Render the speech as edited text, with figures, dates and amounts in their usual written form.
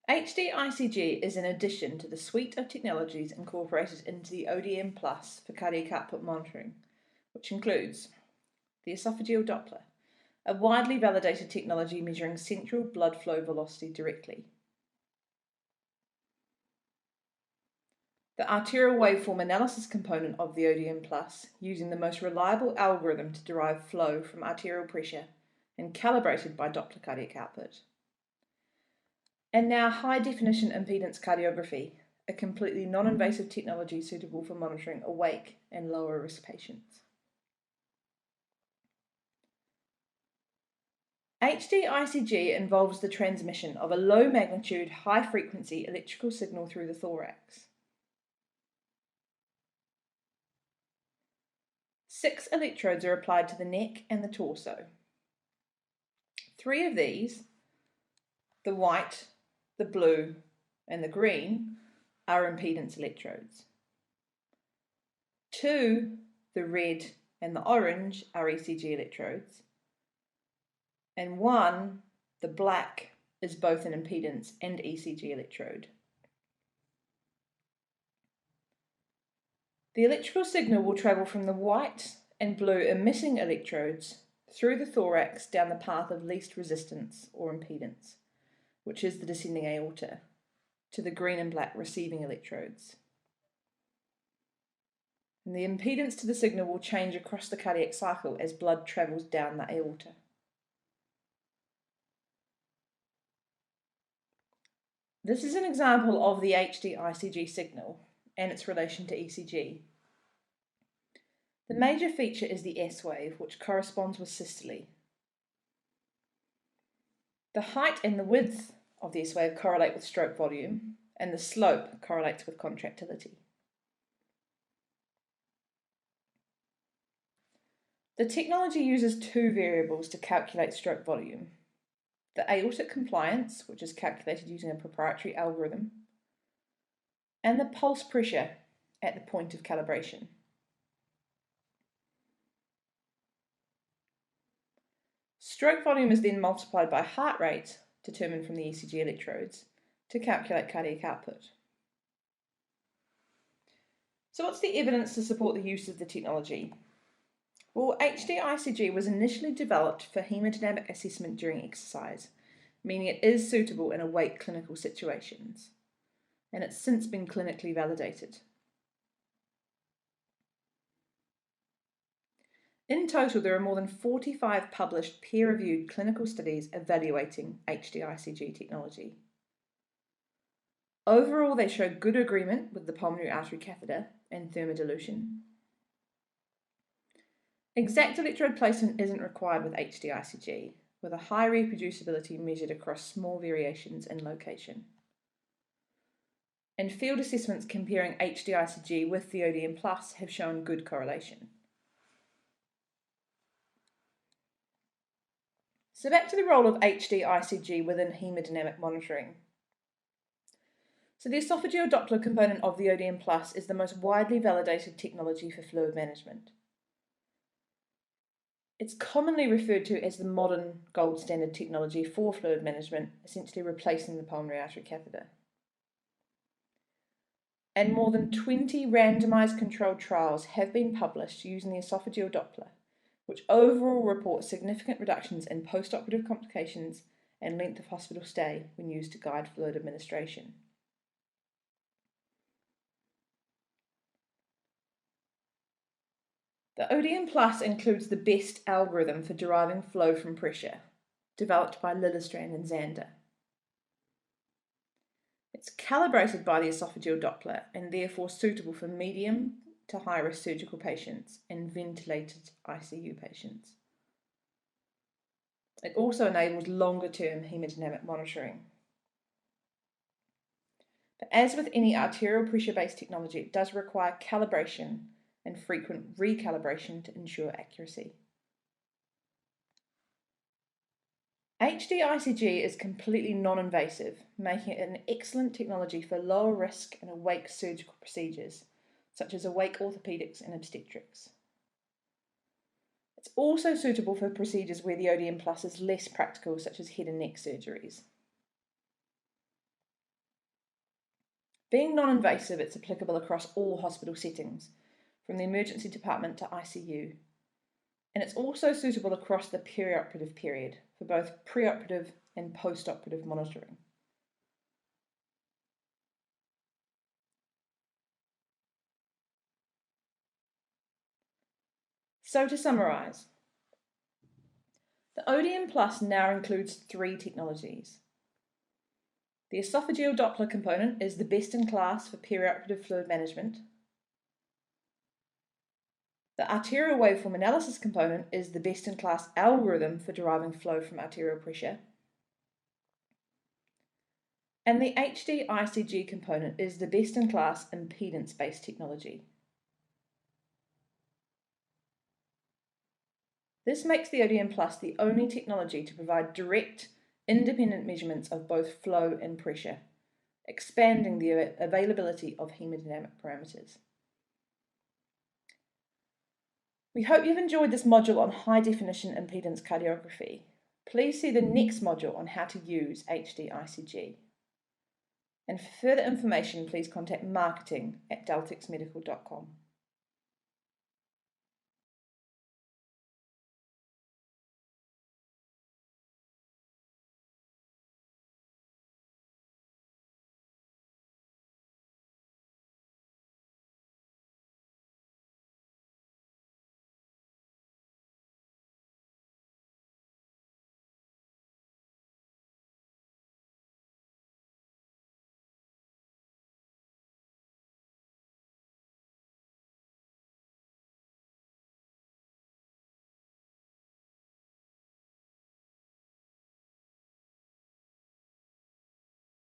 HD-ICG is an addition to the suite of technologies incorporated into the ODM Plus for cardiac output monitoring, which includes the esophageal Doppler, a widely validated technology measuring central blood flow velocity directly, the arterial waveform analysis component of the ODM Plus, using the most reliable algorithm to derive flow from arterial pressure and calibrated by Doppler cardiac output. And now high-definition impedance cardiography, a completely non-invasive technology suitable for monitoring awake and lower-risk patients. HD-ICG involves the transmission of a low-magnitude, high-frequency electrical signal through the thorax. 6 electrodes are applied to the neck and the torso. 3 of these, the white, the blue, and the green, are impedance electrodes. 2, the red and the orange, are ECG electrodes. And 1, the black, is both an impedance and ECG electrode. The electrical signal will travel from the white and blue emitting electrodes through the thorax down the path of least resistance or impedance, which is the descending aorta, to the green and black receiving electrodes. And the impedance to the signal will change across the cardiac cycle as blood travels down the aorta. This is an example of the HD-ICG signal and its relation to ECG. The major feature is the S wave, which corresponds with systole. The height and the width of the S wave correlate with stroke volume, and the slope correlates with contractility. The technology uses 2 variables to calculate stroke volume: the aortic compliance, which is calculated using a proprietary algorithm, and the pulse pressure at the point of calibration. Stroke volume is then multiplied by heart rate, determined from the ECG electrodes, to calculate cardiac output. So what's the evidence to support the use of the technology? Well, HD-ICG was initially developed for hemodynamic assessment during exercise, meaning it is suitable in awake clinical situations, and it's since been clinically validated. In total, there are more than 45 published peer-reviewed clinical studies evaluating HD-ICG technology. Overall, they show good agreement with the pulmonary artery catheter and thermodilution. Exact electrode placement isn't required with HD-ICG, with a high reproducibility measured across small variations in location. And field assessments comparing HD-ICG with the ODM Plus have shown good correlation. So back to the role of HD-ICG within hemodynamic monitoring. So the esophageal Doppler component of the ODM Plus is the most widely validated technology for fluid management. It's commonly referred to as the modern gold standard technology for fluid management, essentially replacing the pulmonary artery catheter. And more than 20 randomized controlled trials have been published using the esophageal Doppler, which overall report significant reductions in postoperative complications and length of hospital stay when used to guide fluid administration. The ODM Plus includes the best algorithm for deriving flow from pressure, developed by Lillestrand and Zander. It's calibrated by the esophageal Doppler and therefore suitable for medium to high-risk surgical patients and ventilated ICU patients. It also enables longer-term hemodynamic monitoring. But as with any arterial pressure-based technology, it does require calibration and frequent recalibration to ensure accuracy. HD-ICG is completely non-invasive, making it an excellent technology for lower risk and awake surgical procedures, such as awake orthopedics and obstetrics. It's also suitable for procedures where the ODM Plus is less practical, such as head and neck surgeries. Being non-invasive, it's applicable across all hospital settings, from the emergency department to ICU. And it's also suitable across the perioperative period for both preoperative and postoperative monitoring. So to summarise, the ODM Plus now includes 3 technologies. The esophageal Doppler component is the best in class for perioperative fluid management. The arterial waveform analysis component is the best in class algorithm for deriving flow from arterial pressure. And the HD-ICG component is the best in class impedance-based technology. This makes the ODM Plus the only technology to provide direct, independent measurements of both flow and pressure, expanding the availability of hemodynamic parameters. We hope you've enjoyed this module on high-definition impedance cardiography. Please see the next module on how to use HD-ICG. And for further information, please contact marketing@deltexmedical.com.